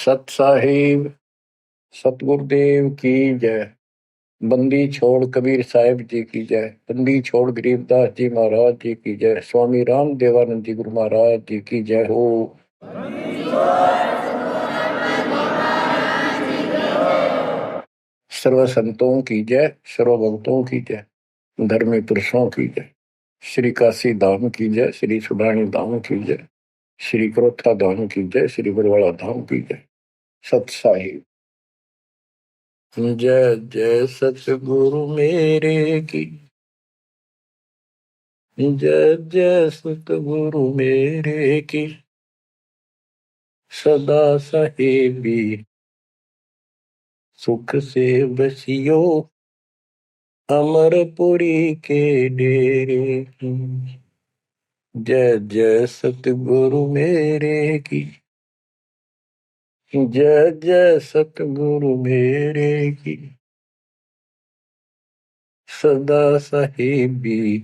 सत साहिब सतगुरुदेव की जय। बंदी छोड़ कबीर साहिब जी की जय। बंदी छोड़ गरीबदास जी महाराज जी की जय। स्वामी राम देवानंद जी गुरु महाराज जी की जय हो। सर्व संतों की जय, सर्व भक्तों की जय, धर्मी पुरुषों की जय। श्री काशी धाम की जय, श्री सुब्राणी धाम की जय, श्री क्रोथा धाम की जय, श्री बरवाड़ा धाम की जय। सत साहिब जय जय सतगुरु मेरे की जय जय सतगुरु मेरे की सदा साहेबी सुख से बसियो अमरपुरी के डेरे की। जय जय सतगुरु मेरे की जय जय सतगुरु मेरे की सदा साहेबी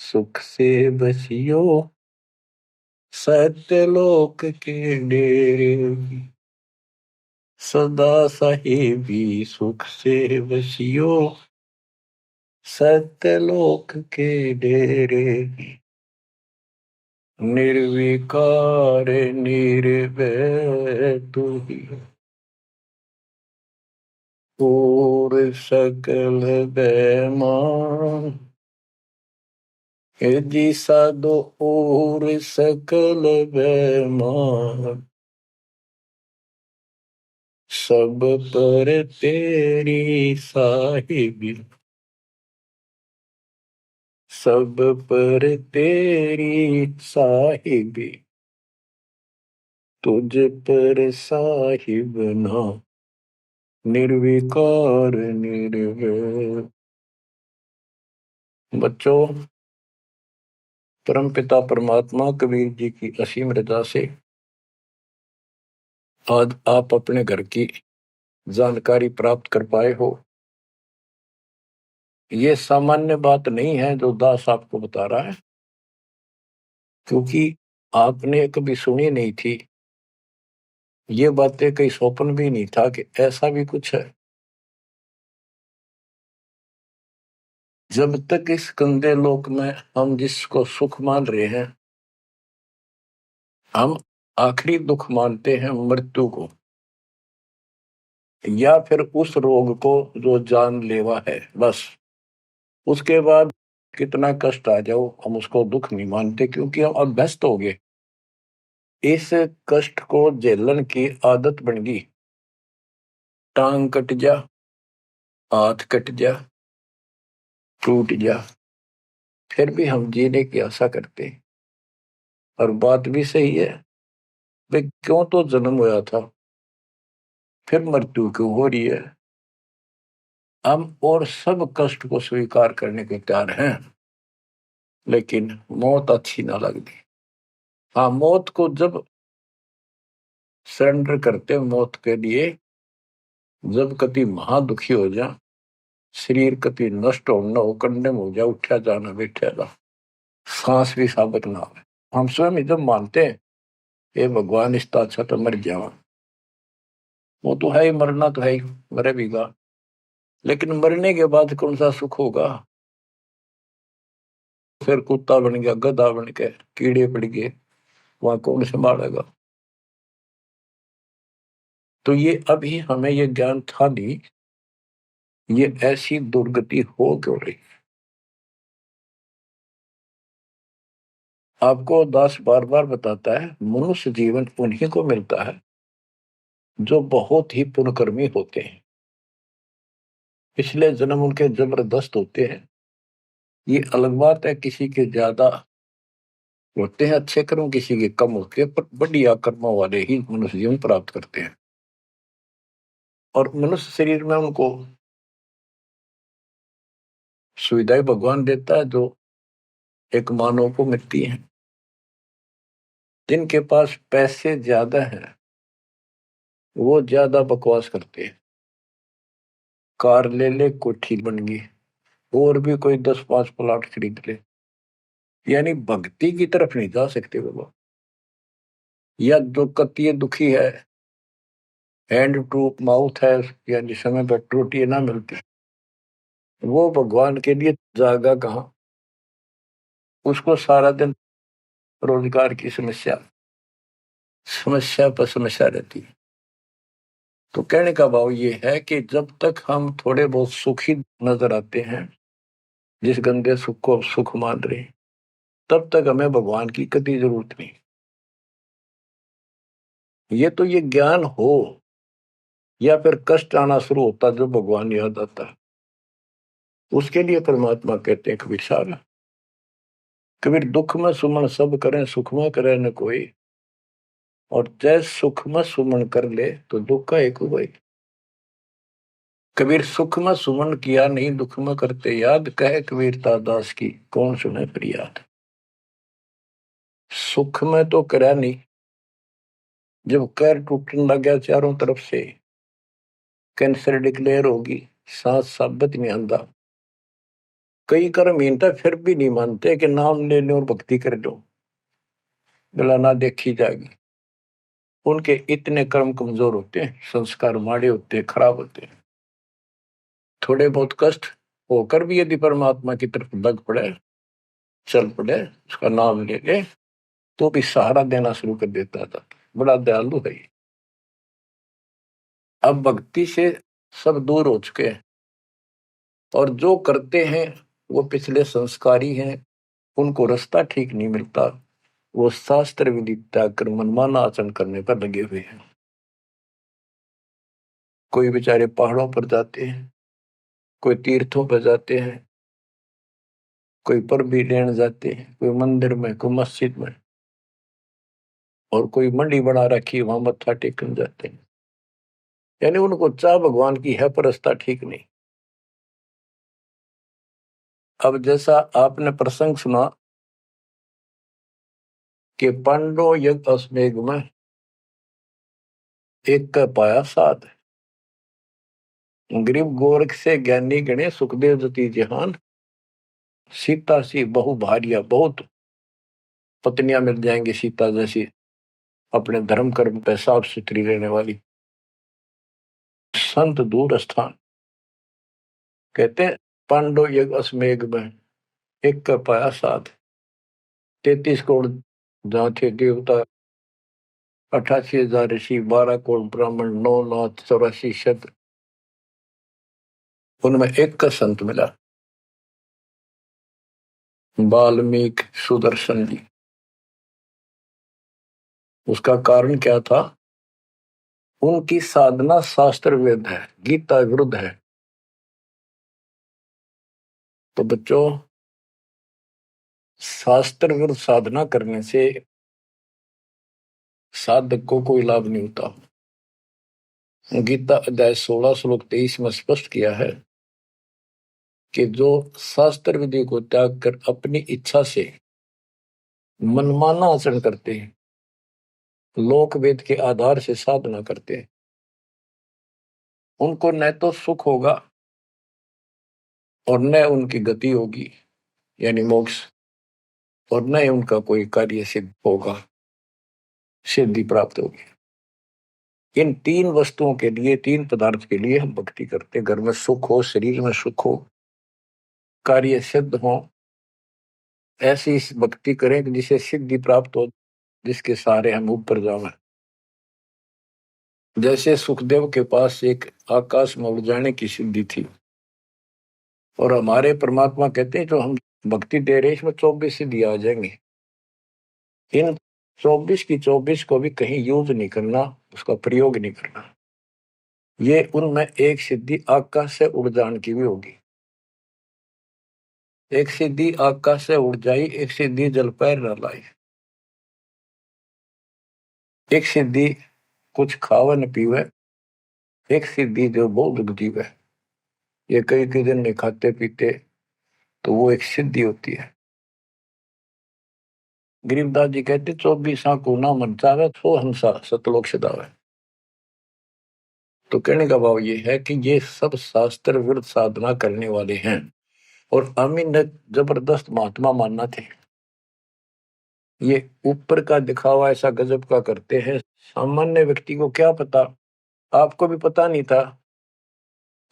सुख से बसियो सत्यलोक के डेरे की। सदा साहेबी सुख से बसियो सत्यलोक के डेरे की। निर्विकार निर्भय तू ही और सकल बेमान जी साधो और सकल बेमान सब पर तेरी साहिबी सब पर तेरी साहिबी तुझ पर साहिब ना निर्विकार निर्भय। बच्चों, परमपिता परमात्मा कबीर जी की असीम रजा से आज आप अपने घर की जानकारी प्राप्त कर पाए हो। ये सामान्य बात नहीं है जो दास आपको बता रहा है, क्योंकि आपने कभी सुनी नहीं थी। ये बातें कहीं स्वप्न भी नहीं था कि ऐसा भी कुछ है। जब तक इस गंदे लोक में हम जिसको सुख मान रहे हैं, हम आखिरी दुख मानते हैं मृत्यु को, या फिर उस रोग को जो जानलेवा है। बस उसके बाद कितना कष्ट आ जाओ हम उसको दुख नहीं मानते, क्योंकि हम अभ्यस्त हो गए। इस कष्ट को झेलन की आदत बन गई। टांग कट जा, हाथ कट जा, टूट जा, फिर भी हम जीने की आशा करते। और बात भी सही है, वे क्यों तो जन्म हुआ था, फिर मृत्यु क्यों हो रही है। हम और सब कष्ट को स्वीकार करने के तैयार हैं, लेकिन मौत अच्छी ना लगती। हाँ, मौत को जब सरेंडर करते मौत के लिए, जब कति महादुखी हो जा, शरीर कति नष्ट हो न हो, कंडम हो जा, उठा जाना बैठा जा, सांस भी साबित ना हो, हम स्वयं जब मानते हैं ये भगवान इसका अच्छा तो मर जावा। वो तो है ही, मरना तो है ही, मरे भीगा, लेकिन मरने के बाद कौन सा सुख होगा। फिर कुत्ता बन गया, गधा बन के कीड़े पड़ गए, वहां कौन संभालेगा। तो ये अभी हमें ये ज्ञान था नहीं, ये ऐसी दुर्गति हो क्यों रही। आपको दास बार बार बताता है, मनुष्य जीवन उन्हीं को मिलता है जो बहुत ही पुण्यकर्मी होते हैं। पिछले जन्म उनके जबरदस्त होते हैं। ये अलग बात है, किसी के ज्यादा होते हैं अच्छे कर्म, किसी के कम होते हैं, पर बढ़िया कर्मों वाले ही मनुष्य जीवन प्राप्त करते हैं। और मनुष्य शरीर में उनको सुविधाएं भगवान देता है जो एक मानव को मिलती है। जिनके पास पैसे ज्यादा हैं वो ज्यादा बकवास करते हैं। कार ले ले, कोठी बन गई, और भी कोई 10-5 प्लाट खरीद ले, यानी भक्ति की तरफ नहीं जा सकते बाबा। या जो कति दुखी है, हैंड टू माउथ है, यानी समय पर रोटी ना मिलती, वो भगवान के लिए जागा कहाँ। उसको सारा दिन रोजगार की समस्या समस्या पर समस्या रहती है। तो कहने का भाव ये है कि जब तक हम थोड़े बहुत सुखी नजर आते हैं, जिस गंदे सुख को सुख मान रहे हैं, तब तक हमें भगवान की कभी जरूरत नहीं। ये तो ये ज्ञान हो या फिर कष्ट आना शुरू होता जब भगवान याद आता है, उसके लिए परमात्मा कहते हैं कबीर साहब, कबीर दुख में सुमन सब करें सुख में करे न कोई, और जय सुख में सुमन कर ले तो दुख का एक हुआ। कबीर सुख में सुमन किया नहीं दुख में करते याद, कहे कबीरता दास की कौन सुने फरियाद। सुख में तो करा नहीं, जब कैर टूटने लग गया चारों तरफ से, कैंसर डिक्लेयर होगी, सांस साबित नहीं आंदा, कई कर्म हीनता फिर भी नहीं मानते कि नाम ले लो और भक्ति कर लो, गला ना देखी जाएगी। उनके इतने कर्म कमजोर होते हैं, संस्कार माड़े होते हैं, खराब होते हैं। थोड़े बहुत कष्ट होकर भी यदि परमात्मा की तरफ लग पड़े, चल पड़े, उसका नाम ले ले, तो भी सहारा देना शुरू कर देता था। बड़ा दयालु है। अब भक्ति से सब दूर हो चुके हैं, और जो करते हैं वो पिछले संस्कारी हैं, उनको रास्ता ठीक नहीं मिलता, वो शास्त्र विधि त्याग कर मनमाना आचरण करने पर लगे हुए हैं। कोई बेचारे पहाड़ों पर जाते हैं, कोई तीर्थों पर जाते हैं, कोई पर भी लेने जाते हैं, कोई मंदिर में, कोई मस्जिद में, और कोई मंडी बना रखी वहां मत्था टेकने जाते हैं। यानी उनको चाह भगवान की है पर रास्ता ठीक नहीं। अब जैसा आपने प्रसंग सुना कि पांडव यज्ञ अश्वमेध में एक का पाया साध, गरीब गोरख से ज्ञानी गणे सुखदेव जति जहान, सीता सी बहु भारिया, बहुत पत्नियां मिल जाएंगी सीता जैसी, अपने धर्म कर्म पे साफ सुथरी रहने वाली। संत दूर स्थान, कहते हैं पांडव यज्ञ अश्वमेध में एक का पाया साध, 33 करोड़ जहाँ थे देवता, 88,000 ऋषि, 12 करोड़ ब्राह्मण, 9,84,000 उनमें एक का संत मिला, वाल्मीकि सुदर्शन जी। उसका कारण क्या था? उनकी साधना शास्त्र वेद है, गीता विरुद्ध है। तो बच्चों, शास्त्र विरुद्ध साधना करने से साधक को कोई लाभ नहीं होता। गीता अध्याय 16 श्लोक 23 में स्पष्ट किया है कि जो शास्त्र विधि को त्याग कर अपनी इच्छा से मनमाना आचरण करते हैं, लोक वेद के आधार से साधना करते हैं, उनको न तो सुख होगा और न उनकी गति होगी, यानी मोक्ष, और न ही उनका कोई कार्य सिद्ध होगा, सिद्धि प्राप्त होगी। इन तीन वस्तुओं के लिए, तीन पदार्थ के लिए हम भक्ति करते। घर में सुख हो, शरीर में सुख हो, कार्य सिद्ध हो, ऐसी भक्ति करें कि जिसे सिद्धि प्राप्त हो, जिसके सहारे हम ऊपर जावें। जैसे सुखदेव के पास एक आकाश में उड़ जाने की सिद्धि थी, और हमारे परमात्मा कहते हैं जो हम भक्ति दे रहे हैं इसमें 24 सिद्धि आ जाएंगे। इन 24 की 24 को भी कहीं यूज नहीं करना, उसका प्रयोग नहीं करना। ये उनमें एक सिद्धि आकाश से उड़ जाने की भी होगी। एक सिद्धि आकाश से उड़ जाई, एक सिद्धि जल पैर न लाई, एक सिद्धि कुछ खावे न पीवे, एक सिद्धि जो बहुत जीवे। ये कई कई दिन नहीं खाते पीते तो वो एक सिद्धि होती है। गरीबदास जी कहते 24 को ना मन चावे सो हंसा सतलोक सदावे। तो कहने का भाव ये है कि ये सब शास्त्र विरुद्ध साधना करने वाले हैं, और अमीन ने जबरदस्त महात्मा मानना थे। ये ऊपर का दिखावा ऐसा गजब का करते हैं, सामान्य व्यक्ति को क्या पता आपको भी पता नहीं था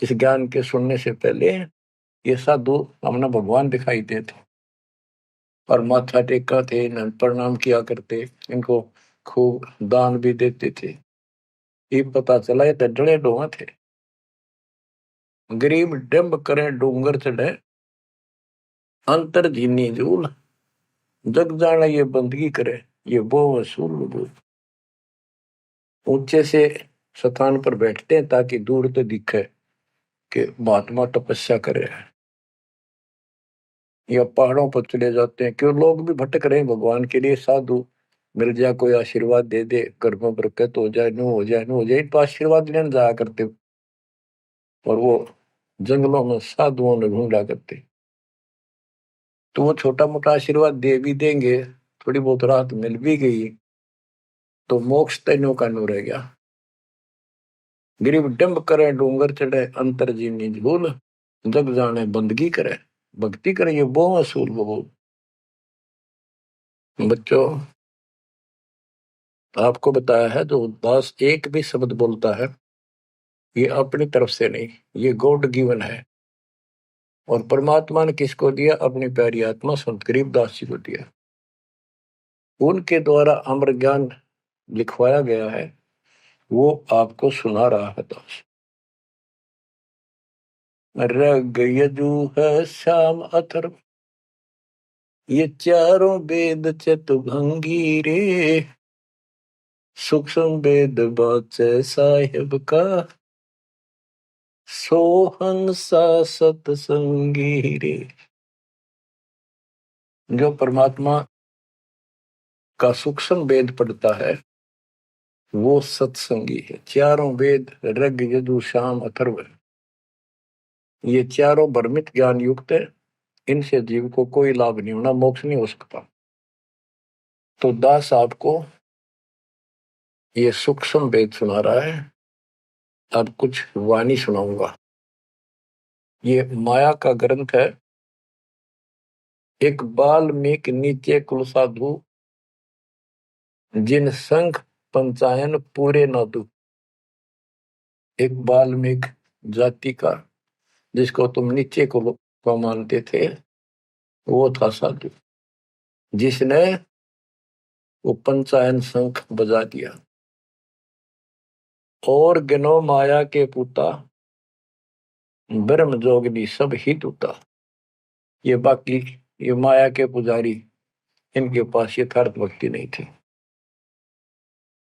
इस ज्ञान के सुनने से पहले, ये साधु हमने भगवान दिखाई देते और माथा टेका थे, इन्हें प्रणाम किया करते, इनको खूब दान भी देते थे। ये पता चला ये तो डले डोहा थे। गरीब डंब करे डूंगर चढ़े, अंतर जीनी जूल, जग जाना ये बंदगी करे, ये वो वसूल। ऊंचे से स्थान पर बैठते हैं ताकि दूर तो दिखे कि महात्मा तपस्या कर रहे हैं, या पहाड़ों पर चले जाते हैं। क्यों लोग भी भटक रहे हैं भगवान के लिए, साधु मिल जाए, कोई आशीर्वाद दे दे, घर में बरकत हो जाए, नो हो जाए, नो हो जाए, तो आशीर्वाद लेने जाया करते। और वो जंगलों में साधुओं ने ढूंढा करते, तो वो छोटा मोटा आशीर्वाद दे भी देंगे, थोड़ी बहुत राहत मिल भी गई तो मोक्ष तैनो का नो रह गया। गरीब डंब करे डूंगर चढ़े, अंतर जीनी झूल, जग जाने बंदगी करे, भक्ति करे, ये वो असूल वो। बच्चों, आपको बताया है जो दास एक भी शब्द बोलता है ये अपनी तरफ से नहीं, ये गॉड गिवन है। और परमात्मा ने किसको दिया? अपनी प्यारी आत्मा संत गरीबदास जी को दिया। उनके द्वारा अमर ज्ञान लिखवाया गया है, वो आपको सुना रहा है दास। रग यजु है श्याम अथर्व, ये चारों वेद चतुभंगी रे, सूक्ष्म वेद बाचे साहिब का, सोहंसा सतसंगी रे। जो परमात्मा का सूक्ष्म वेद पढ़ता है वो सत्संगी है। चारों वेद ऋग यजु साम अथर्व, ये चारों भ्रमित ज्ञान युक्त है, इनसे जीव को कोई लाभ नहीं होना, मोक्ष नहीं हो सकता। तो दास आपको ये सूक्ष्म वेद सुना रहा है। अब कुछ वाणी सुनाऊंगा। ये माया का ग्रंथ है। एक बाल्मीकि नीचे कुल साधु, जिन संख पंचायन पूरे न दू। एक बाल्मीकि जाति का, जिसको तुम नीचे कुल को मानते थे, वो था साधु जिसने वो पंचायन शंख बजा दिया। और गिनो माया के पुता, ब्रह्म जोगनी सब हित उता। ये बाकी ये माया के पुजारी, इनके पास यथार्थ भक्ति नहीं थी।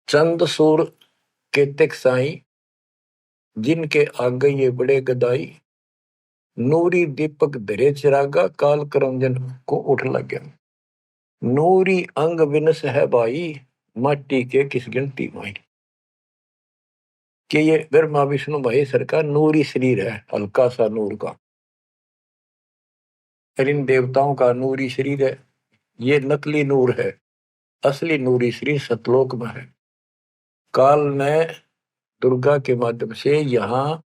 चंद सूर केतक साई, जिनके आगे ये बड़े गदाई। नूरी दीपक धरे चिरागा, काल करंजन को उठ लग गया। नूरी अंग विनस है भाई, माटी के किस गिनती माई। कि ये ब्रह्मा विष्णु महेश्वर का नूरी शरीर है, हल्का सा नूर का। इन देवताओं का नूरी शरीर है, ये नकली नूर है, असली नूरी शरीर सतलोक में है। काल ने दुर्गा के माध्यम से यहाँ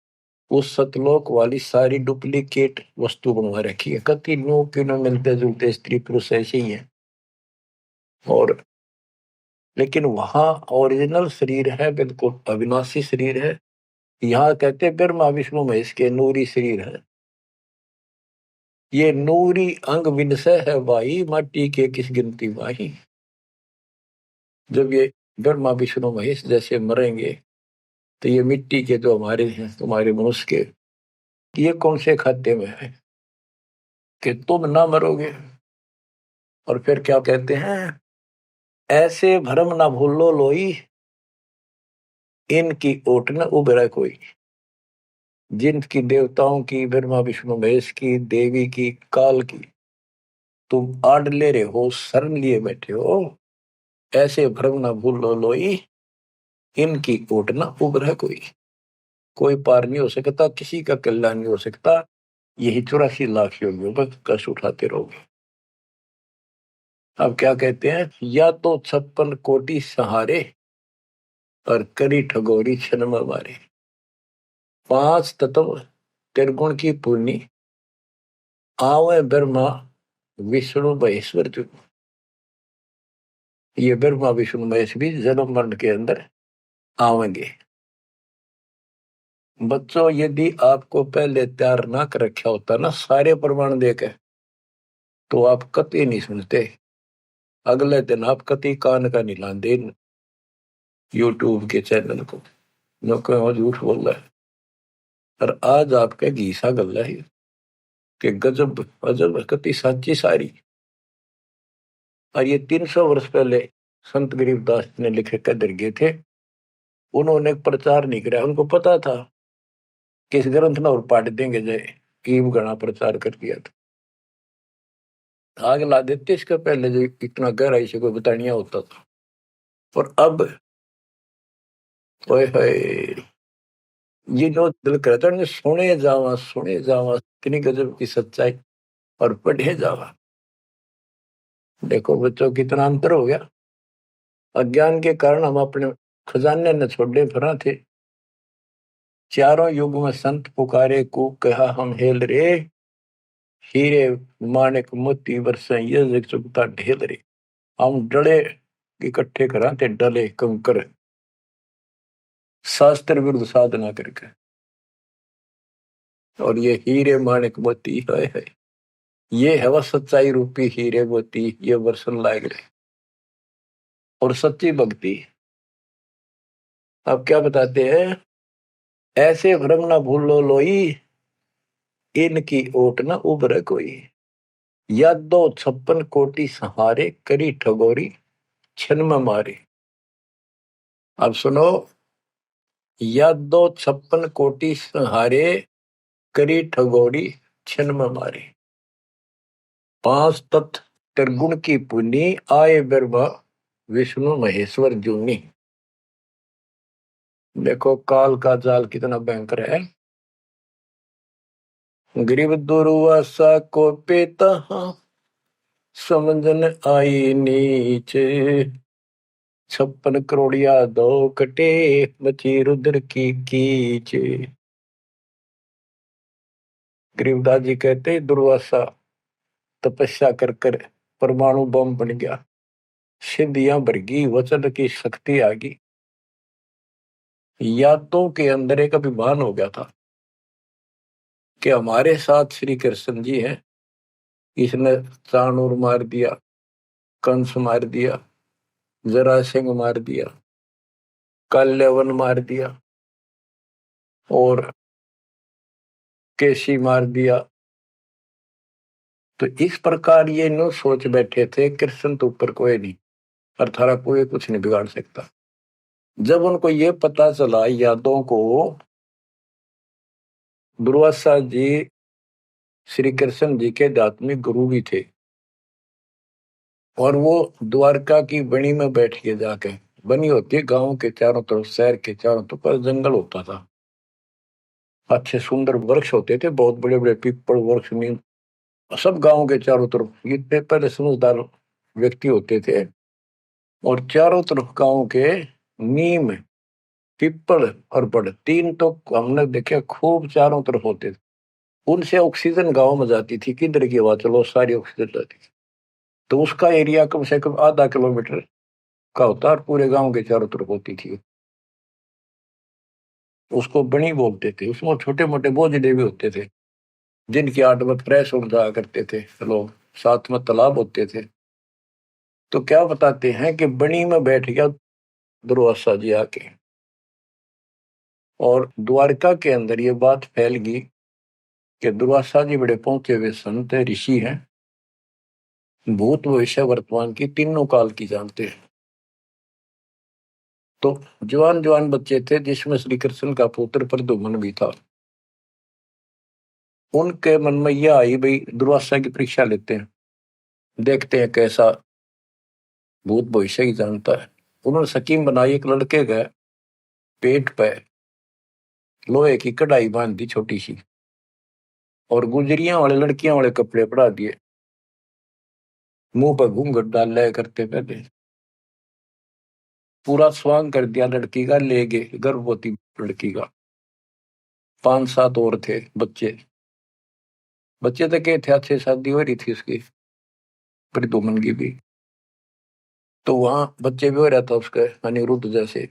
उस सतलोक वाली सारी डुप्लीकेट वस्तु बनवा रखी है। कति नो किनो मिलते जुलते स्त्री पुरुष ऐसे ही है, और लेकिन वहां ओरिजिनल शरीर है, बिल्कुल अविनाशी शरीर है। यहाँ कहते ब्रह्मा विष्णु महेश के नूरी शरीर है। ये नूरी अंग विनसय है भाई, माटी के किस गिनती माही। जब ये ब्रह्मा विष्णु महेश जैसे मरेंगे तो ये मिट्टी के जो हमारे हैं, तुम्हारे मनुष्य के, ये कौन से खाते में है कि तुम ना मरोगे। और फिर क्या कहते हैं? ऐसे भ्रम ना भूलो लोई, इनकी ओट न उभरे कोई। जिनकी देवताओं की, ब्रह्मा विष्णु महेश की, देवी की, काल की तुम आड़ ले रहे हो, शरण लिए बैठे हो, ऐसे भ्रम न भूलो लोई, इनकी ओट न उभरे कोई। कोई पार नहीं हो सकता, किसी का कल्याण नहीं हो सकता। यही 84 लाख योगियों पर कष्ट उठाते रहोगे। अब क्या कहते हैं? या तो 56 कोटि सहारे, और करी ठगोरी क्षण में मारे। 5 तत्व त्रिगुण की पूर्णी, आवे ब्रह्मा विष्णु महेश्वर जो। ये ब्रह्मा विष्णु महेश भी जन्म मरण के अंदर आवेंगे। बच्चों, यदि आपको पहले तैयार ना कर रखा होता ना सारे प्रमाण देके, तो आप कतई नहीं सुनते। अगले दिन आप कतई कान का नहीं लाते यूट्यूब के चैनल को, जो कहो झूठ बोल रहा है। और आज आपके घीसा गल है कि गजब अजब कति साची सारी। और ये 300 वर्ष पहले संत गरीबदास ने लिखे कदर गए थे। उन्होंने प्रचार नहीं किया, उनको पता था कि इस ग्रंथ ना और पाट देंगे जय ईब गणा प्रचार कर दिया था। आग ला देते इसका पहले, जो इतना गहराई से कोई बतानिया होता था। और अब ओए होए, ये जो दिल करता है सुने जावा कितनी गजब की सच्चाई, और पढ़े जावा। देखो बच्चों कितना अंतर हो गया। अज्ञान के कारण हम अपने खजाने न छोड़े फिरा थे। चारों युग में संत पुकारे को कहा हम हेल रे, हीरे माणिक मोती बरसे ये जग चुगता ढेल रे। हम डले इकट्ठे करा थे, डले कंकर शास्त्र विरुद्ध साधना करके। और ये हीरे माणिक मोती है, ये है वह सच्चाई रूपी हीरे मोती, ये वर्षन लायक रहे। और सच्ची भक्ति आप क्या बताते हैं, ऐसे भ्रम ना भूलो लोई, इनकी ओट न उभरे कोई। यादो 56 कोटि सहारे, करी ठगोरी छन में मारी। अब सुनो, यादो 56 कोटि सहारे, करी ठगोरी छन में मारी। 5 तत्व त्रिगुण की पुनी, आए ब्रह्मा विष्णु महेश्वर जूनी। देखो काल का जाल कितना भयंकर है। गरीब दुर्वासा को पेता, समझन आई नीचे। 56 करोड़िया दो कटे, मची रुद्र की कीचे। गरीबदास जी कहते दुर्वासा तपस्या कर कर परमाणु बम बन गया, सिद्धियां बढ़ गई, वचन की शक्ति आ गई। यादों के अंदर एक अभिमान हो गया था कि हमारे साथ श्री कृष्ण जी हैं। इसने चाणूर मार दिया, कंस मार दिया, जरासिंह मार दिया, काल्यवन मार दिया, और केसी मार दिया। तो इस प्रकार ये नो सोच बैठे थे कृष्ण तो ऊपर कोई नहीं, और थारा कोई कुछ नहीं बिगाड़ सकता। जब उनको ये पता चला यादों को, दुर्वासा जी श्री कृष्ण जी के आध्यात्मिक गुरु भी थे, और वो द्वारका की बनी में बैठ के जाके, बनी होती है गांव के चारों तरफ, शहर के चारों तरफ जंगल होता था, अच्छे सुंदर वृक्ष होते थे, बहुत बड़े बड़े पीपल वृक्ष नीम, सब गांव के चारों तरफ। इतने पहले समझदार व्यक्ति होते थे, और चारों तरफ गांव के नीम पीपल और बड़, तीन तो हमने देखे खूब चारों तरफ होते थे। उनसे ऑक्सीजन गांव में जाती थी, किधर की हवा चलो सारी ऑक्सीजन जाती थी। तो उसका एरिया कम से कम आधा किलोमीटर का होता, और पूरे गांव के चारों तरफ होती थी। उसको बनी बोलते थे। उसमें छोटे मोटे बोझले भी होते थे, जिनकी आठ में फ्रेश उड़ जाया करते थे लोग, साथ में तालाब होते थे। तो क्या बताते हैं कि बनी में बैठ गया दुर्वासा जी आके, और द्वारका के अंदर ये बात फैल गई कि दुर्वासा जी बड़े पहुंचे हुए संत है, ऋषि हैं, भूत भविष्य वर्तमान की तीनों काल की जानते हैं। तो जवान जवान बच्चे थे, जिसमें श्री कृष्ण का पुत्र प्रद्युम्न भी था। उनके मन में यह आई, भाई दुर्वासा की परीक्षा लेते हैं, देखते हैं कैसा भूत भविष्य की जानता है। उन्होंने स्कीम बनाई, एक लड़के का पेट पे लोहे की कढ़ाई बांध दी छोटी सी, और गुजरियां वाले लड़कियां वाले कपड़े पड़ा दिए, मुंह पर घूंघट डाल लिया करते पहले, पूरा स्वांग कर दिया लड़की का, ले गए गर्भवती लड़की का। 5-7 और थे बच्चे, बच्चे तो क्या थे, अच्छे शादी हो रही थी उसकी, प्रद्युम्न की भी। तो वहां बच्चे भी हो रहा था उसका, अनिरुद्ध जैसे।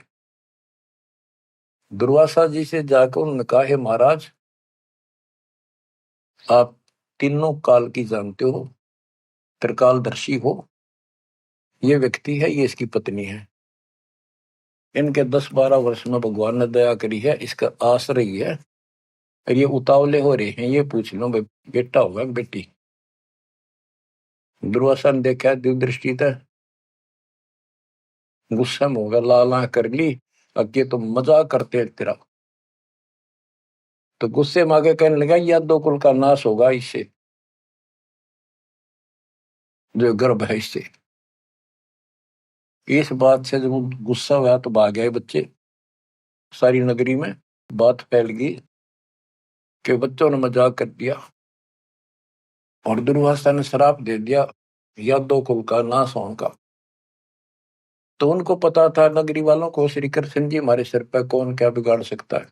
दुर्वासा जी से जाकर उन्होंने कहा, हे महाराज, आप तीनों काल की जानते हो, त्रिकालदर्शी हो। ये व्यक्ति है, ये इसकी पत्नी है। इनके 10-12 वर्ष में भगवान ने दया करी है, इसका आश्रय ही है। और ये उतावले हो रहे हैं, ये पूछ लो भाई बेटा होगा बेटी। दुर्वासा ने देखा दिव्य था, गुस्सा में होगा, लाला कर ली, अब ये तो मजाक करते हैं तेरा। तो गुस्से में आगे कहने लगा, या दो कुल का नाश होगा इससे, जो गर्भ है इससे। इस बात से जब गुस्सा हुआ तो भाग गए बच्चे। सारी नगरी में बात फैल गई कि बच्चों ने मजाक कर दिया और दुर्वासा ने श्राप दे दिया या दो कुल का नाश होने का। तो उनको पता था, नगरी वालों को, श्री कृष्ण जी हमारे सिर पर कौन क्या बिगाड़ सकता है।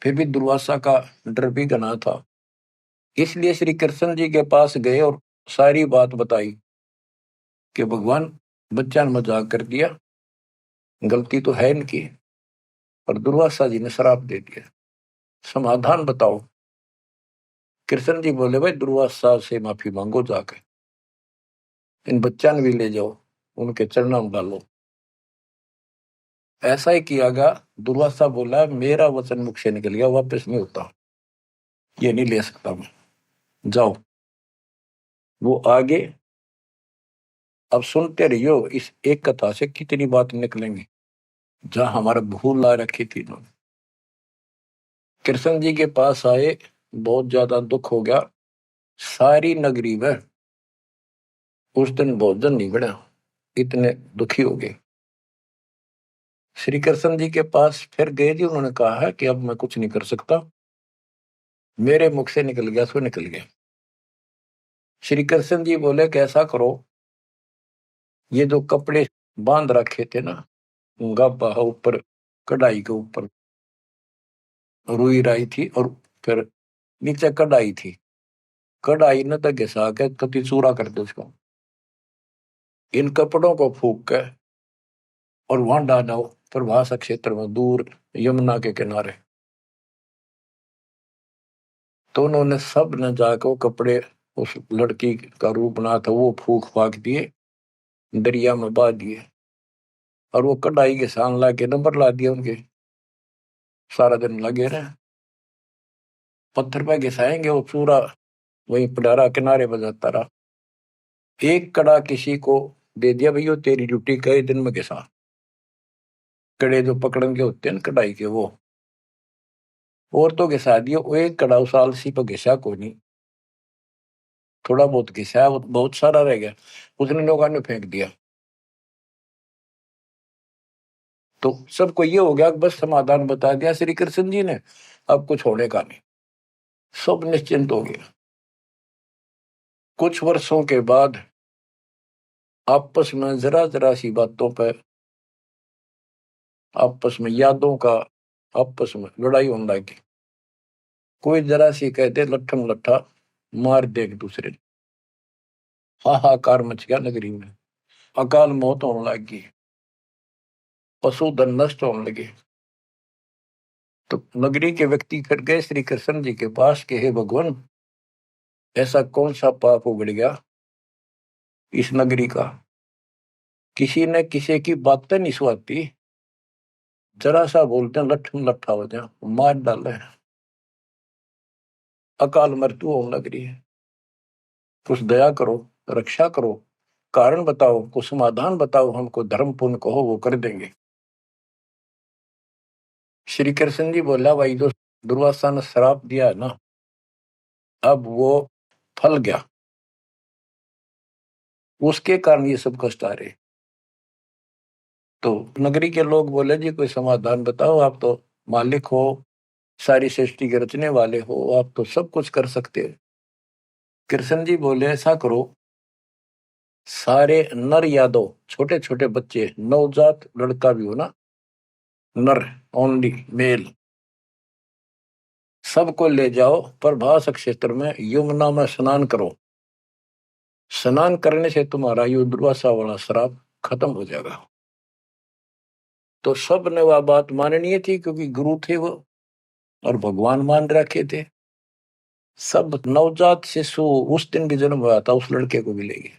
फिर भी दुर्वासा का डर भी घना था, इसलिए श्री कृष्ण जी के पास गए और सारी बात बताई कि भगवान, बच्चा ने मजाक कर दिया, गलती तो है इनकी, और दुर्वासा जी ने श्राप दे दिया, समाधान बताओ। कृष्ण जी बोले, भाई दुर्वासा से माफी मांगो जाकर, इन बच्चा ने भी ले जाओ, उनके चरणों में डालो। ऐसा ही किया गया। दुर्वासा बोला, मेरा वचन मुख से निकल गया, वापस नहीं होता, ये नहीं ले सकता मैं, जाओ। वो आगे, अब सुनते रहियो, इस एक कथा से कितनी बात निकलेंगी, जहां हमारा भूल ला रखी थी इन्होंने। कृष्ण जी के पास आए, बहुत ज्यादा दुख हो गया, सारी नगरी में उस दिन भोजन नहीं बना, इतने दुखी हो गए। श्री कृष्ण जी के पास फिर गए जी, उन्होंने कहा है कि अब मैं कुछ नहीं कर सकता, मेरे मुख से निकल गया सो निकल गया। श्री कृष्ण जी बोले, कैसा करो, ये जो कपड़े बांध रखे थे ना, गाबा ऊपर, कढ़ाई के ऊपर रुई राई थी, और फिर नीचे कढ़ाई थी, कढ़ाई न तो घिसा के कति चूरा कर दो उसको, इन कपड़ों को फूक के और वहां डालो प्रभास क्षेत्र में, दूर यमुना के किनारे। तो उन्होंने सब ने जाकर वो कपड़े, उस लड़की का रूप बना था, वो फूक फाक दिए, दरिया में बहा दिए, और वो कढ़ाई के सान ला के नंबर ला दिया उनके। सारा दिन लगे रहे, पत्थर पे घिसाएंगे, वो चूरा वहीं पडारा किनारे बजाता रहा। एक कड़ा किसी को दे दिया, भैया तेरी ड्यूटी कई दिन में घिसा। कड़े जो पकड़न के होते हैं ना कढ़ाई के, वो और तो घिसा दिया, वो एक कड़ा उस आलसी पर घिसा को नहीं, थोड़ा बहुत घिसा, वो बहुत सारा रह गया, उसने लोगों ने फेंक दिया। तो सबको ये हो गया, बस समाधान बता दिया श्री कृष्ण जी ने, अब कुछ होने का नहीं, सब निश्चिंत हो गया। कुछ वर्षों के बाद आपस में जरा जरा सी बातों पर, आपस में यादों का, आपस में लड़ाई होने लगी। कोई जरा सी कहते लट्ठम लट्ठा मार दे एक दूसरे ने, हाहाकार मच गया नगरी में, अकाल मौत होने लगी, पशुधन नष्ट होने लगे। तो नगरी के व्यक्ति फिर गए श्री कृष्ण जी के पास कि हे भगवान, ऐसा कौन सा पाप उगड़ गया इस नगरी का, किसी ने किसी की बातें नहीं सुहाती, जरा सा बोलते हैं लट्ठम लट्ठा हो जाए, मार डाले, अकाल मृत्यु होने लग रही है। कुछ दया करो, रक्षा करो, कारण बताओ, कुछ समाधान बताओ, हमको धर्म पुण्य कहो, वो कर देंगे। श्री कृष्ण जी बोला, भाई जो दुर्वासा ने श्राप दिया है ना, अब वो फल गया, उसके कारण ये सब कष्ट आ रहे। तो नगरी के लोग बोले, जी कोई समाधान बताओ, आप तो मालिक हो, सारी सृष्टि के रचने वाले हो, आप तो सब कुछ कर सकते हो। कृष्ण जी बोले, ऐसा करो, सारे नर यादव, छोटे छोटे बच्चे, नवजात लड़का भी हो ना, नर, ओनली मेल, सबको ले जाओ प्रभास क्षेत्र में, यमुना में स्नान करो। स्नान करने से तुम्हारा ये दुर्वासा वाला श्राप खत्म हो जाएगा। तो सब ने वह बात माननी थी, क्योंकि गुरु थे वो और भगवान मान रखे थे। सब नवजात शिशु उस दिन भी जन्म हुआ था उस लड़के को मिलेगी,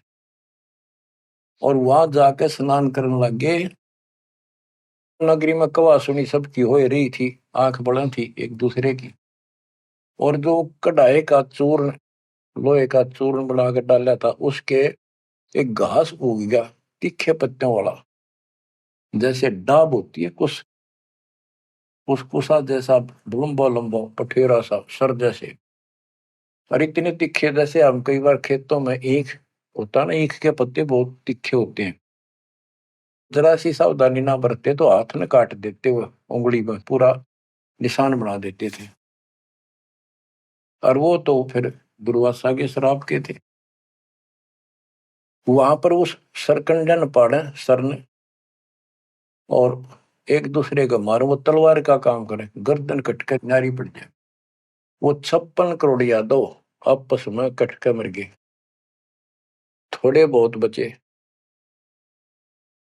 और वहां जाके स्नान करने लग गए। नगरी में कवा सुनी सबकी हो रही थी, आंख बड़ा थी एक दूसरे की। और जो कढ़ाई का चूर्ण, लोहे का चूर्ण बना कर डाला था, उसके एक घास उग गया तीखे पत्तों वाला, जैसे डाब होती है कुछ, उस कुसा जैसा, लंबा लंबा पठेरा सा सर जैसे, और इतने तीखे जैसे हम कई बार खेतों में ईख होता ना, ईख के पत्ते बहुत तीखे होते हैं, जरा सी सावधानी ना बरते तो हाथ में काट देते, वो उंगली में पूरा निशान बना देते थे। और वो तो फिर दुर्वासा के श्राप के थे। वहां पर उस सरकंडन पाड़े सर ने, और एक दूसरे का मारो, वो तलवार का काम करे, गर्दन कटके नारी पड़ जाए। वो 56 करोड़ यादव आपस में कटके मर गए, थोड़े बहुत बचे।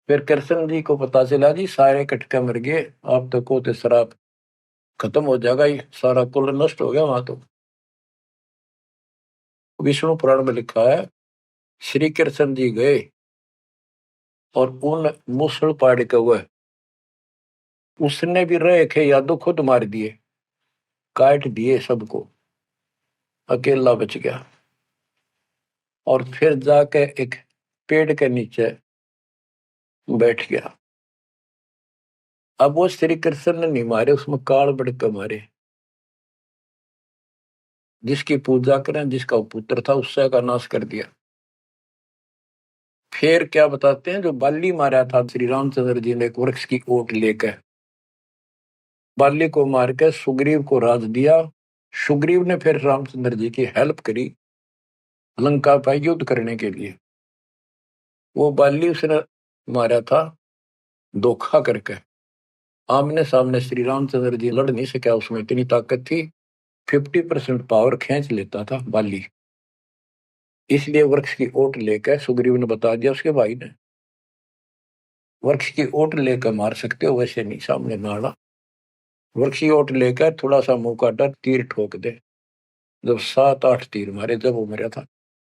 फिर कृष्ण जी को पता चला जी सारे कटके मर गए, आप तो को श्राप खत्म हो जाएगा, ये सारा कुल नष्ट हो गया। वहां तो विष्णु पुराण में लिखा है, श्री कृष्ण जी गए और उन मूसल पाड़ के हुए, उसने भी रहे थे यादव खुद मार दिए, काट दिए सबको, अकेला बच गया। और फिर जाके एक पेड़ के नीचे बैठ गया। अब वो श्री कृष्ण ने नहीं मारे, उसमें काल बढ़ के मारे। जिसकी पूजा करें, जिसका पुत्र था, उससे का नाश कर दिया। फिर क्या बताते हैं, जो बाली मारा था श्री रामचंद्र जी ने एक वृक्ष की ओट लेकर, बाली को मार के सुग्रीव को राज दिया। सुग्रीव ने फिर रामचंद्र जी की हेल्प करी लंका पर युद्ध करने के लिए। वो बाली उसने मारा था धोखा करके, आमने सामने श्री रामचंद्र जी लड़ नहीं सका, उसमें इतनी ताकत थी, 50% पावर खींच लेता था बाली। इसलिए वृक्ष की ओट लेकर सुग्रीव ने बता दिया उसके भाई ने, वृक्ष की ओट लेकर मार सकते हो, वैसे नहीं सामने नाड़ा। वृक्ष की ओट लेकर थोड़ा सा मुंह काटा, तीर ठोक दे। जब 7-8 तीर मारे, जब वो मरा था।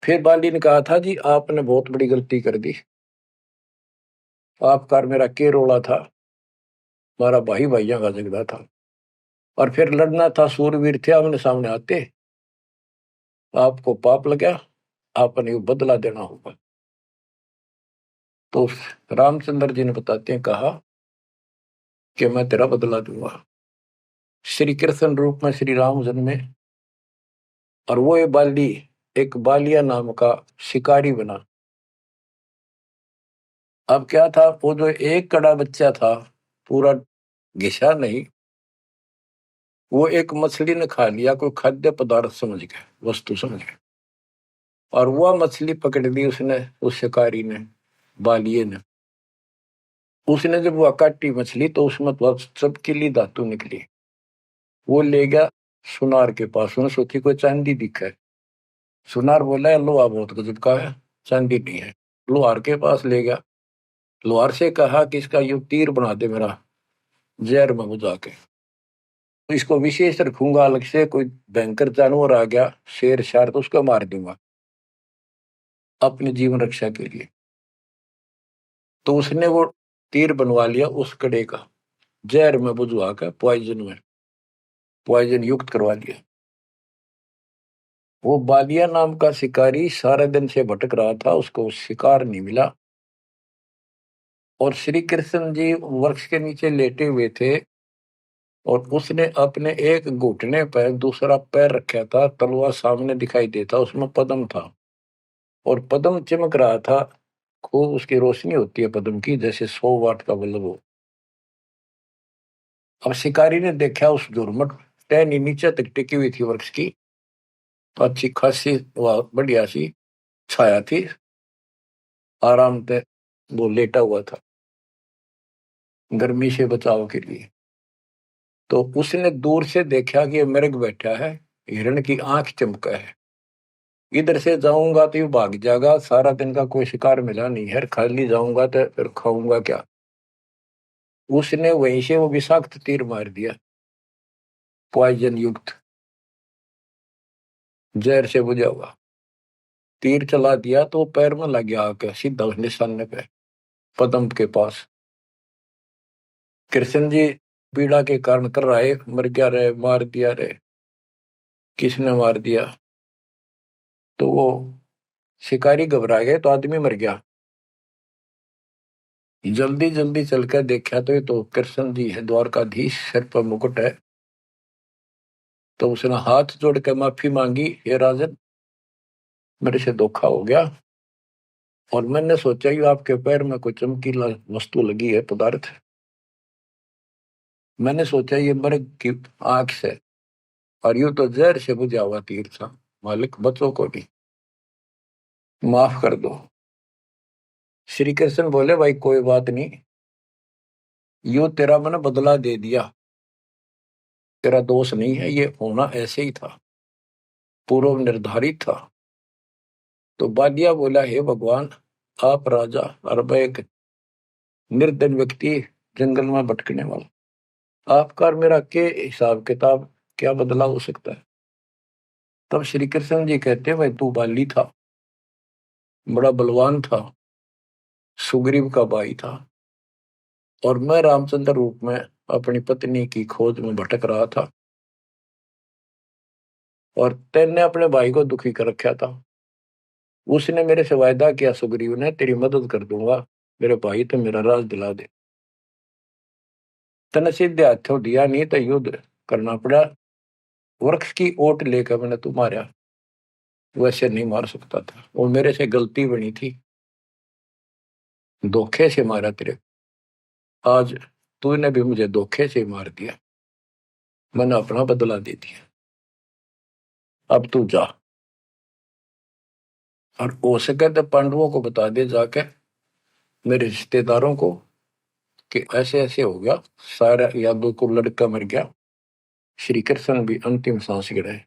फिर बाली ने कहा था जी आपने बहुत बड़ी गलती कर दी, आपका मेरा के रोला था, हमारा भाई भाइयों का झगड़ा था, और फिर लड़ना था, सूरवीर थे आमने सामने आते, आपको पाप लगा, आपने बदला देना होगा। तो रामचंद्र जी ने बताते हैं, कहा कि मैं तेरा बदला दूंगा। श्री कृष्ण रूप में श्री राम जन्मे, और वो ये बाली एक बालिया नाम का शिकारी बना। अब क्या था, वो जो एक कड़ा बच्चा था, पूरा घिसा नहीं, वो एक मछली ने खा लिया, कोई खाद्य पदार्थ समझ के, वस्तु समझ के, और वह मछली पकड़ ली उसने, उस शिकारी ने, बालिए ने। उसने जब वह काटी मछली, तो उसमें तो चपकीली धातु निकली। वो ले गया सुनार के पास, उसने सोची कोई चांदी दिखा है। सुनार बोला लोहा बहुत गजब का है, चांदी नहीं है। लोहार के पास ले गया, लोहार से कहा कि इसका यू तीर बना दे मेरा, जहर में बुझा के, तो इसको विशेष रखूंगा, अलग से कोई भयंकर जानवर आ गया, शेर शार, तो उसको मार दूंगा अपने जीवन रक्षा के लिए। तो उसने वो तीर बनवा लिया उस कड़े का, जहर में बुझवा कर, पॉइजन में, पॉइजन युक्त करवा लिया। वो बालिया नाम का शिकारी सारे दिन से भटक रहा था, उसको शिकार नहीं मिला। और श्री कृष्ण जी वृक्ष के नीचे लेटे हुए थे, और उसने अपने एक घुटने पर दूसरा पैर रखा था, तलवार सामने दिखाई देता, उसमें पद्म था, और पद्म चमक रहा था, खूब उसकी रोशनी होती है पद्म की, जैसे 100 वाट का बल्ब हो। अब शिकारी ने देखा उस झुरमुट टहनी नीचे तक टिकी हुई थी वृक्ष की, तो अच्छी खासी बढ़िया सी छाया थी, आराम से वो लेटा हुआ था गर्मी से बचाव के लिए। तो उसने दूर से देखा कि ये मृग बैठा है, हिरण की आंख चमका है, इधर से जाऊंगा तो ये भाग जाएगा, सारा दिन का कोई शिकार मिला नहीं है, खाली जाऊंगा तो फिर खाऊंगा क्या। उसने वहीं से वो विषाक्त तीर मार दिया, पॉइजन युक्त, जहर से बुझा हुआ तीर चला दिया, तो पैर में लग गया आके सीधा उस निशाने पे, पद्म के पास। कृष्ण जी पीड़ा के कारण कर रहे, मर गया रे, मार दिया रे, किसने मार दिया? तो वो शिकारी घबरा गए, तो आदमी मर गया। जल्दी जल्दी चलकर देखा तो ये तो कृष्ण जी है, द्वारकाधीश, सिर पर मुकुट है। तो उसने हाथ जोड़ के माफी मांगी, हे राजन, मेरे से धोखा हो गया, और मैंने सोचा ये आपके पैर में कोई चमकीला वस्तु लगी है, पदार्थ। मैंने सोचा ये मृग की आंख से, और यूं तो जहर से बुझा हुआ तीर था। मालिक, बच्चों को भी माफ कर दो। श्री कृष्ण बोले, भाई कोई बात नहीं, यूं तेरा मैंने बदला दे दिया, तेरा दोष नहीं है, ये होना ऐसे ही था, पूर्व निर्धारित था। तो बालिया बोला, हे भगवान, आप राजा और मैं एक निर्धन व्यक्ति, जंगल में भटकने वाला, आपका और मेरा के हिसाब किताब, क्या बदला हो सकता है? तब श्री कृष्ण जी कहते, भाई तू बाली था, बड़ा बलवान था, सुग्रीव का भाई था, और मैं रामचंद्र रूप में अपनी पत्नी की खोज में भटक रहा था, और तेने अपने भाई को दुखी कर रखा था। उसने मेरे से वायदा किया, सुग्रीव ने, तेरी मदद कर दूंगा, मेरे भाई तो मेरा राज दिला दे। तने सीधे हाथों दिया नहीं तो युद्ध करना पड़ा, वृक्ष की ओट लेकर मैंने तू मारा, वैसे नहीं मार सकता था, वो मेरे से गलती बनी थी, धोखे से मारा तेरे, आज तूने भी मुझे धोखे से मार दिया, मैंने अपना बदला दे दिया, अब तू जा, और हो सके तो पांडवों को बता दे जाके, मेरे रिश्तेदारों को, कि ऐसे ऐसे हो गया, सारा यादव को लड़का मर गया, श्री कृष्ण भी अंतिम सांस गिराए।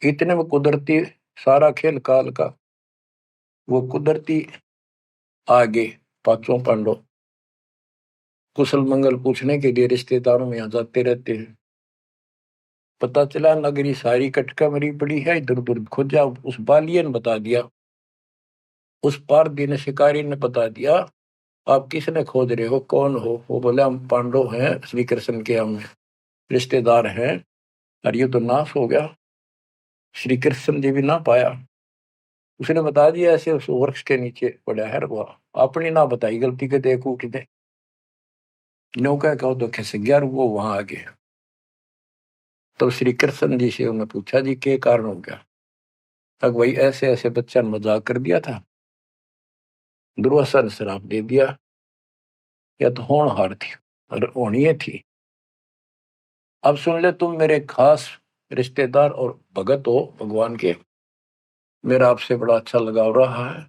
इतने में कुदरती, सारा खेल काल का, वो कुदरती आगे पांचों पांडव कुशल मंगल पूछने के लिए रिश्तेदारों में यहाँ जाते रहते हैं। पता चला नगरी सारी कटका मरी पड़ी है, इधर उधर खोजा, उस बालिए ने बता दिया, उस पारधी ने, शिकारी ने बता दिया, आप किसने खोज रहे हो, कौन हो? वो बोले, हम पांडव हैं, श्री कृष्ण के हम रिश्तेदार हैं, और ये तो नाश हो गया, श्री कृष्ण जी भी ना पाया। उसने बता दिया, ऐसे उस वृक्ष के नीचे पड़ा है वो, अपनी ना बताई गलती के, देखो कितने नौका कहो तो खिस गया, वो वहां आ गए। तो श्री कृष्ण जी से उन्होंने पूछा, जी क्या कारण हो गया? तक वही ऐसे ऐसे बच्चा ने मजाक कर दिया था, दुर्वासा ने श्राप दे दिया, या तो होनहार थी और होनी थी। अब सुन ले, तुम मेरे खास रिश्तेदार और भगत हो भगवान के, मेरा आपसे बड़ा अच्छा लगाव रहा है,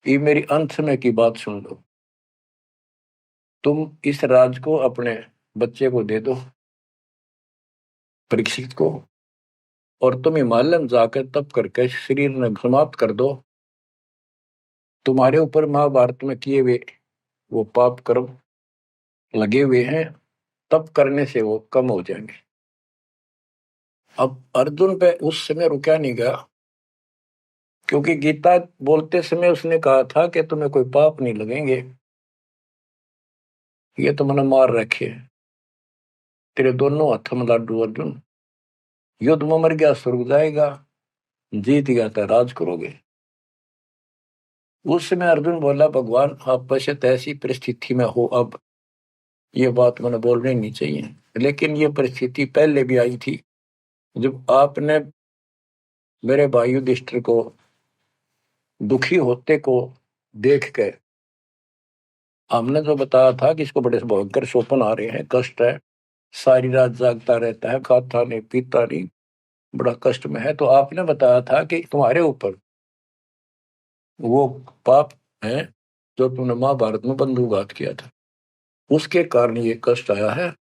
ये मेरी अंत समय की बात सुन लो, तुम इस राज को अपने बच्चे को दे दो, परीक्षित को, और तुम हिमालय में जाकर तप करके शरीर में समाप्त कर दो, तुम्हारे ऊपर महाभारत में किए हुए वो पाप कर्म लगे हुए हैं, तप करने से वो कम हो जाएंगे। अब अर्जुन पे उस समय रुका नहीं गया, क्योंकि गीता बोलते समय उसने कहा था कि तुम्हें कोई पाप नहीं लगेंगे, ये तो मैंने मार रखे, तेरे दोनों हाथों में लाडू अर्जुन, युद्ध में मर गया स्वर्ग जाएगा, जीत गया तो राज करोगे। उस समय अर्जुन बोला, भगवान आप पश्चात ऐसी परिस्थिति में हो, अब ये बात मैंने बोलनी नहीं चाहिए, लेकिन ये परिस्थिति पहले भी आई थी, जब आपने मेरे भाई युधिष्ठिर को दुखी होते को देख के, हमने जो बताया था कि इसको बड़े भयंकर स्वप्न आ रहे हैं, कष्ट है, सारी रात जागता रहता है, खाता नहीं पीता नहीं, बड़ा कष्ट में है, तो आपने बताया था कि तुम्हारे ऊपर वो पाप है जो तुमने महाभारत में बंधुघात किया था, उसके कारण ये कष्ट आया है।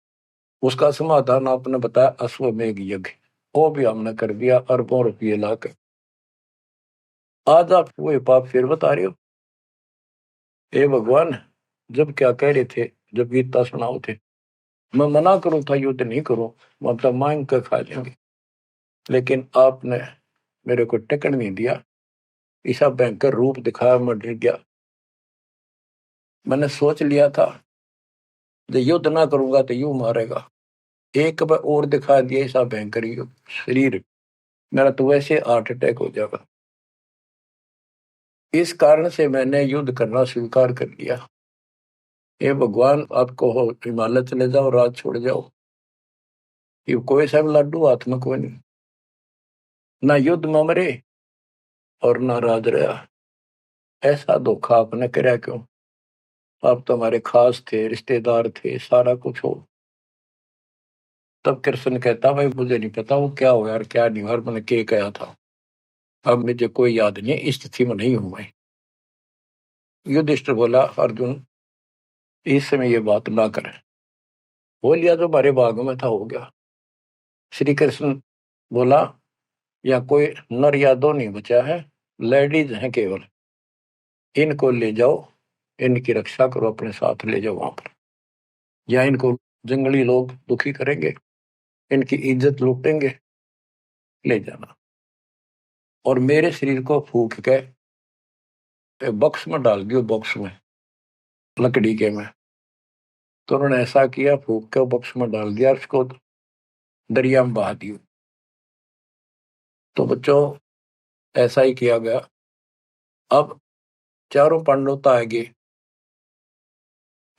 उसका समाधान आपने बताया, अश्वमेघ यज्ञ, वो भी हमने कर दिया, अरबों रुपये लाकर। आज आप वो पाप फिर बता रहे हो? हे भगवान, जब क्या कह रहे थे, जब गीता सुनाओ थे। मैं मना करूं था युद्ध नहीं करूं, मतलब मांग कर खा लेंगे, लेकिन आपने मेरे को टिकट नहीं दिया। ऐसा भयंकर रूप दिखाया, मैं डर गया। मैंने सोच लिया था जो युद्ध ना करूंगा तो यूं मारेगा। एक बार और दिखा दिया ऐसा भयंकर शरीर, मेरा तो वैसे हार्ट अटैक हो जाएगा। इस कारण से मैंने युद्ध करना स्वीकार कर लिया। ये भगवान आपको हो हिमालय चले जाओ, राज छोड़ जाओ, ये कोई सा भी लाडू हाथ में कोई नहीं, ना युद्ध में मरे और ना राज रहा। ऐसा धोखा आपने कराया क्यों? आप तो हमारे खास थे, रिश्तेदार थे, सारा कुछ हो। तब कृष्ण कहता भाई मुझे नहीं पता वो क्या हो यार, क्या नहीं यार, मैंने क्या कहा था, अब मुझे कोई याद नहीं, इस स्थिति में नहीं हूं मैं। युधिष्ठिर बोला अर्जुन इस समय ये बात ना करें। हो लिया जो हमारे भाग में था हो गया। श्री कृष्ण बोला या कोई नर या दो नहीं बचा है, लेडीज हैं केवल, इनको ले जाओ, इनकी रक्षा करो, अपने साथ ले जाओ वहां पर, या इनको जंगली लोग दुखी करेंगे, इनकी इज्जत लूटेंगे, ले जाना। और मेरे शरीर को फूक के बॉक्स में डाल दियो, बॉक्स में लकड़ी के में। तो उन्होंने ऐसा किया, फूक के बॉक्स में डाल दिया, उसको दरिया में बहा दियो। तो बच्चों ऐसा ही किया गया। अब चारों पांडव तो आगे,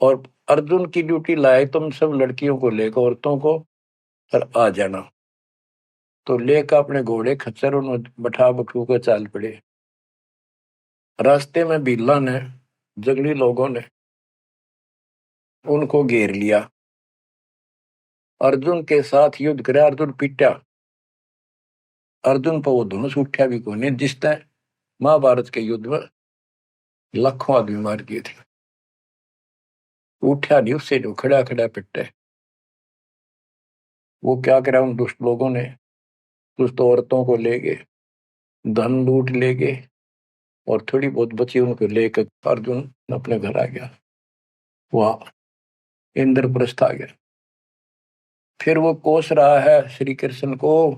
और अर्जुन की ड्यूटी लाए तुम सब लड़कियों को लेकर, औरतों को, और आ जाना। तो लेकर अपने घोड़े खच्चर उन्हें बैठा बठू कर चाल पड़े। रास्ते में बिल्ला ने, जंगली लोगों ने उनको घेर लिया, अर्जुन के साथ युद्ध करे। अर्जुन पीटा, अर्जुन पर वो धनुष उठा भी कोई नहीं, जिस तरह महाभारत के युद्ध में लाखों आदमी मार दिए थे, उठा नहीं, उससे जो खड़ा खड़ा पिटे। वो क्या करा उन दुष्ट लोगों ने, दुष्ट औरतों को ले गए, धन लूट ले गए, और थोड़ी बहुत बची उनको लेकर अर्जुन अपने घर आ गया, वहां इंद्रप्रस्थ आ गया। फिर वो कोस रहा है श्री कृष्ण को,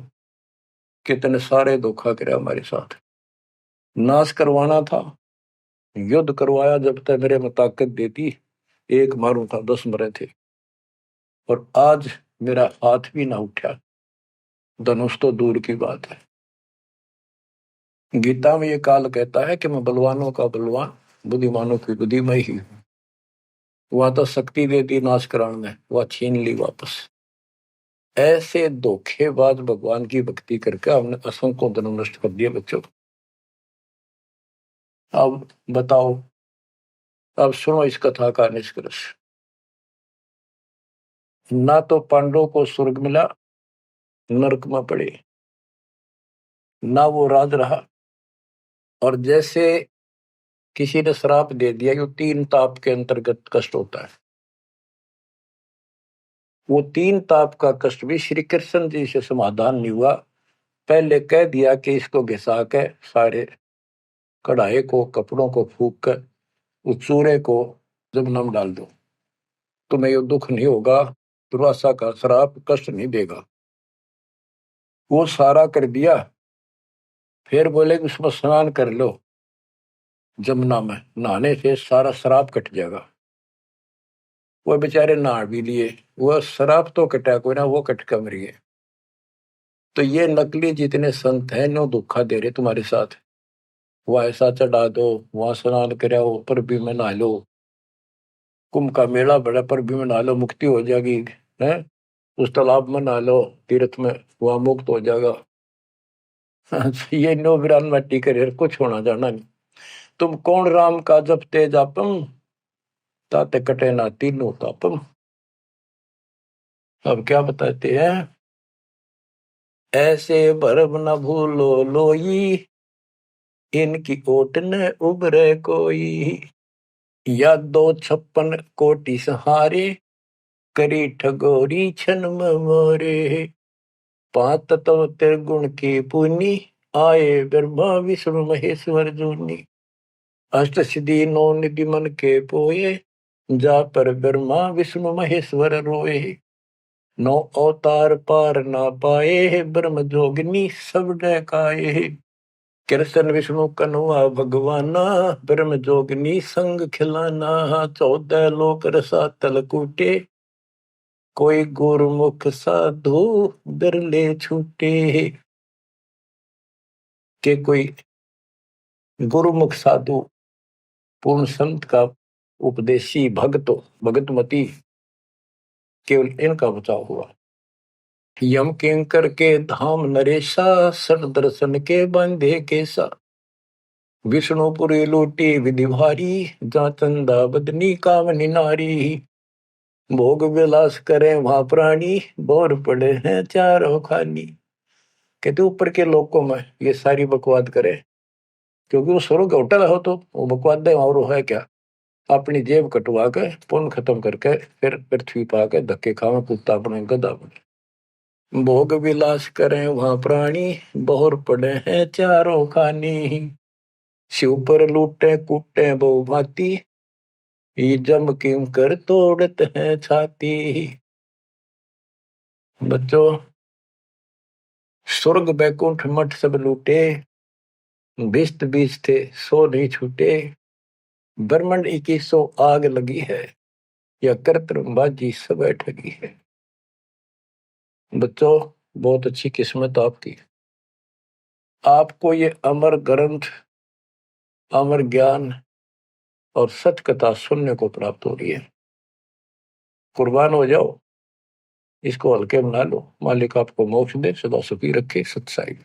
कितने सारे धोखा करे हमारे साथ, नाश करवाना था, युद्ध करवाया, जब तक मेरे में ताकत देती एक मारूं था 10 मरे थे, और आज मेरा हाथ भी ना उठा, धनुष तो दूर की बात है। गीता में ये काल कहता है कि मैं बलवानों का बलवान, बुद्धिमानों की बुद्धिमय ही हूं। वहां तो शक्ति देती नाश कराने में, वह छीन ली वापस। ऐसे धोखेबाज भगवान की भक्ति करके हमने असंख्यों धर्म नष्ट कर दिए बच्चों। अब बताओ, अब सुनो इस कथा का निष्कर्ष। ना तो पांडवों को स्वर्ग मिला, नरक में पड़े, ना वो राज रहा, और जैसे किसी ने श्राप दे दिया, यो 3 ताप के अंतर्गत कष्ट होता है, वो 3 ताप का कष्ट भी श्री कृष्ण जी से समाधान नहीं हुआ। पहले कह दिया कि इसको घिसा के सारे कढ़ाई को, कपड़ों को फूक कर उस चूरे को जमुना में डाल दो, तुम्हें ये दुख नहीं होगा, दुर्वासा का श्राप कष्ट नहीं देगा। वो सारा कर दिया। फिर बोले कि उसमें स्नान कर लो, जमुना में नहाने से सारा श्राप कट जाएगा। वो बेचारे नहा भी लिए, वो श्राप तो कटा कोई ना, वो कट कर मरिए। तो ये नकली जितने संत हैं नो धोखा दे रहे तुम्हारे साथ, वह ऐसा चढ़ा दो, वहां स्नान कराओ, पर भी में नहा लो, कुंभ का मेला बड़ा, पर भी में नहा लो, मुक्ति हो जाएगी है, उस तालाब में नहा लो, तीर्थ में, वहां मुक्त हो जाएगा। ये नो बिरान मट्टी करे, कुछ होना जाना नहीं। तुम कौन राम का जपते जापम, ताते कटे ना तीनों तापम। अब क्या बताते हैं, ऐसे भरम न भूलो लोई, इनकी ओट न उबरे कोई, या 256 कोटि सहारे, करी ठगोरी छन मोरे, 5 तत्व त्रिगुण की पुनी, आए ब्रह्मा विष्णु महेश्वर जूनी, अष्ट सिद्धि 9 निधि मन के पोए, जा पर ब्रह्मा विष्णु महेश्वर रोए, नौ अवतार पार ना पाए, ब्रह्म जोगिनी सब डकाए। कृष्ण विष्णु कन्हवा भगवाना, ब्रह्म जोगिनी संग खिलाना, 14 लोक रसातल कूटे, कोई गुरुमुख साधु बिरले छूटे। के कोई गुरुमुख साधु पूर्ण संत का उपदेशी भक्त भगतमती केवल इनका बचाव हुआ। यम किंकर के धाम नरेशा, सट दर्शन के बंधे केसा, विष्णुपुरी लूटी विधि भारी, जा चंदा बदनी कामनी नारी। भोग विलास करें वहां प्राणी, बोर पड़े हैं चारों खानी। कहते ऊपर के लोकों में ये सारी बकवाद करे, क्योंकि वो स्वर्ग होटल हो तो वो बकवाद दे और है क्या, अपनी जेब कटवा के पुण्य खत्म करके फिर पृथ्वी पा के धक्के खावे कुत्ता अपने गधा बने। भोग विलास करें वहां प्राणी, बोर पड़े हैं चारों खानी। शिव पर लूटे कूटे बहु भांति, ये जम किम कर तोड़ते हैं छाती। बच्चों, स्वर्ग बैकुंठ मठ सब लूटे, बिस्त बीज थे सो नहीं छूटे। ब्रह्मंड 2100 आग लगी है, या कर्तबाजी सब ठगी है। बच्चों, बहुत अच्छी किस्मत आपकी, आपको ये अमर ग्रंथ, अमर ज्ञान और सच कथा सुनने को प्राप्त हो रही है। कुर्बान हो जाओ, इसको हल्के बना लो। मालिक आपको मोक्ष दे, सदा सुखी रखे। सत्साई।